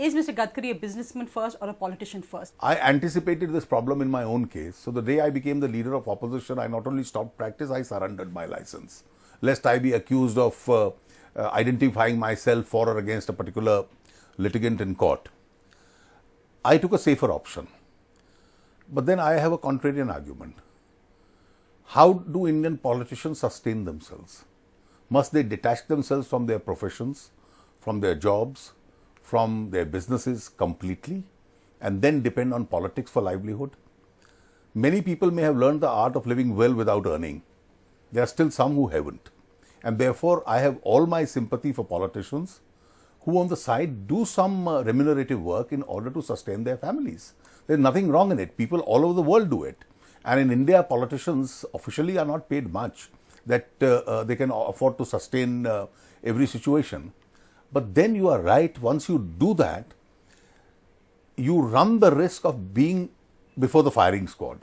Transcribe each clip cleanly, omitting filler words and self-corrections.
Is Mr. Gadkari a businessman first or a politician first? I anticipated this problem in my own case. So the day I became the leader of opposition, I not only stopped practice, I surrendered my license, lest I be accused of identifying myself for or against a particular litigant in court. I took a safer option. But then I have a contrarian argument. How do Indian politicians sustain themselves? Must they detach themselves from their professions, from their jobs, from their businesses completely, and then depend on politics for livelihood? Many people may have learned the art of living well without earning. There are still some who haven't. And therefore, I have all my sympathy for politicians who on the side do some remunerative work in order to sustain their families. There's nothing wrong in it. People all over the world do it. And in India, politicians officially are not paid much that they can afford to sustain every situation. But then you are right, once you do that, you run the risk of being before the firing squad.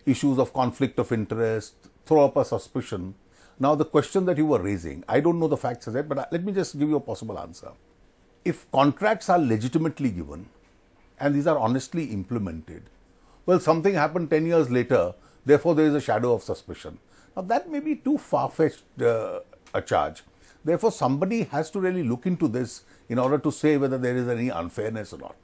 Issues of conflict of interest, throw up a suspicion. Now the question that you were raising, I don't know the facts as yet, but let me just give you a possible answer. If contracts are legitimately given and these are honestly implemented, well, something happened 10 years later, therefore there is a shadow of suspicion. Now that may be too far-fetched a charge. Therefore, somebody has to really look into this in order to say whether there is any unfairness or not.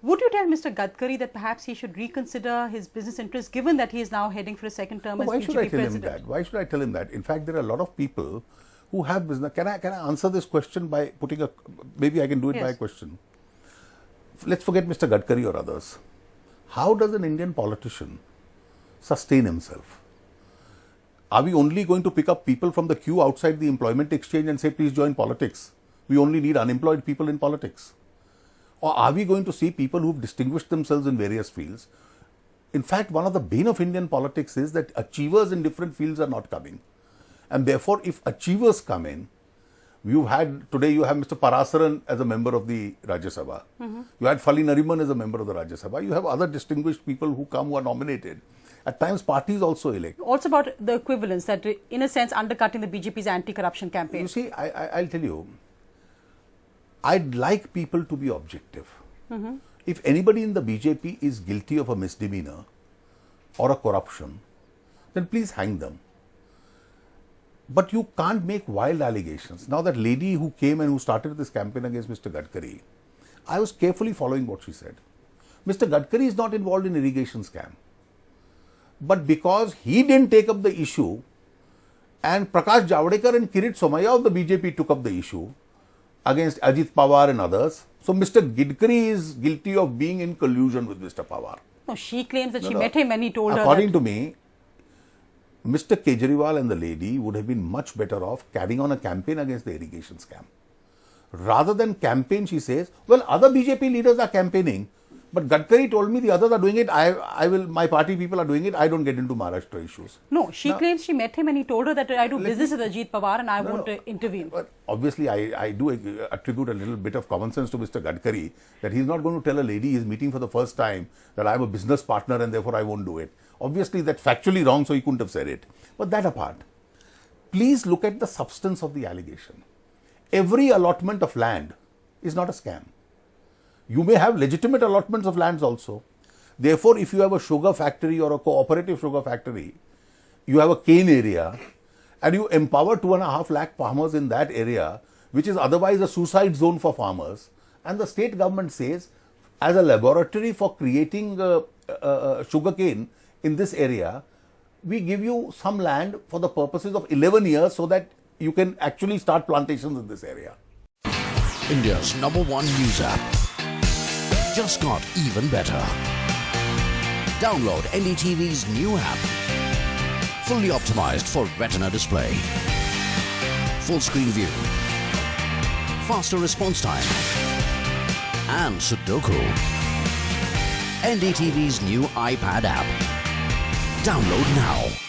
Would you tell Mr. Gadkari that perhaps he should reconsider his business interests, given that he is now heading for a second term as BJP president? Why should I tell him that? Why should I tell him that? In fact, there are a lot of people who have business. Can I answer this question by putting a, maybe I can do it by a question. Let's forget Mr. Gadkari or others. How does an Indian politician sustain himself? Are we only going to pick up people from the queue outside the employment exchange and say, please join politics? We only need unemployed people in politics. Or are we going to see people who've distinguished themselves in various fields? In fact, one of the bane of Indian politics is that achievers in different fields are not coming. And therefore, if achievers come in, today you have Mr. Parasaran as a member of the Rajya Sabha. You had Fali Nariman as a member of the Rajya Sabha. You have other distinguished people who come who are nominated. At times, parties also elect. Also about the equivalence that, in a sense, undercutting the BJP's anti-corruption campaign. You see, I'll tell you, I'd like people to be objective. If anybody in the BJP is guilty of a misdemeanor or a corruption, then please hang them. But you can't make wild allegations. Now, that lady who came and who started this campaign against Mr. Gadkari, I was carefully following what she said. Mr. Gadkari is not involved in irrigation scam. But because he didn't take up the issue and Prakash Javadekar and Kirit Somaiya of the BJP took up the issue against Ajit Pawar and others, so Mr. Gadkari is guilty of being in collusion with Mr. Pawar. No, she claims that she met him and he told her According to me, Mr. Kejriwal and the lady would have been much better off carrying on a campaign against the irrigation scam. Rather than campaign, she says, well, other BJP leaders are campaigning, but Gadkari told me the others are doing it, my party people are doing it, I don't get into Maharashtra issues. No, she claims she met him and he told her that I do business with Ajit Pawar and I won't intervene. But obviously, I do attribute a little bit of common sense to Mr. Gadkari that he's not going to tell a lady he's meeting for the first time that I'm a business partner and therefore I won't do it. Obviously, that's factually wrong, so he couldn't have said it. But that apart, please look at the substance of the allegation. Every allotment of land is not a scam. You may have legitimate allotments of lands also. Therefore, if you have a sugar factory or a cooperative sugar factory, you have a cane area and you empower 2.5 lakh farmers in that area, which is otherwise a suicide zone for farmers, and the state government says, as a laboratory for creating sugar cane in this area, we give you some land for the purposes of 11 years so that you can actually start plantations in this area. India's #1 news app just got even better. Download NDTV's new app. Fully optimized for retina display. Full screen view. Faster response time. And Sudoku. NDTV's new iPad app. Download now.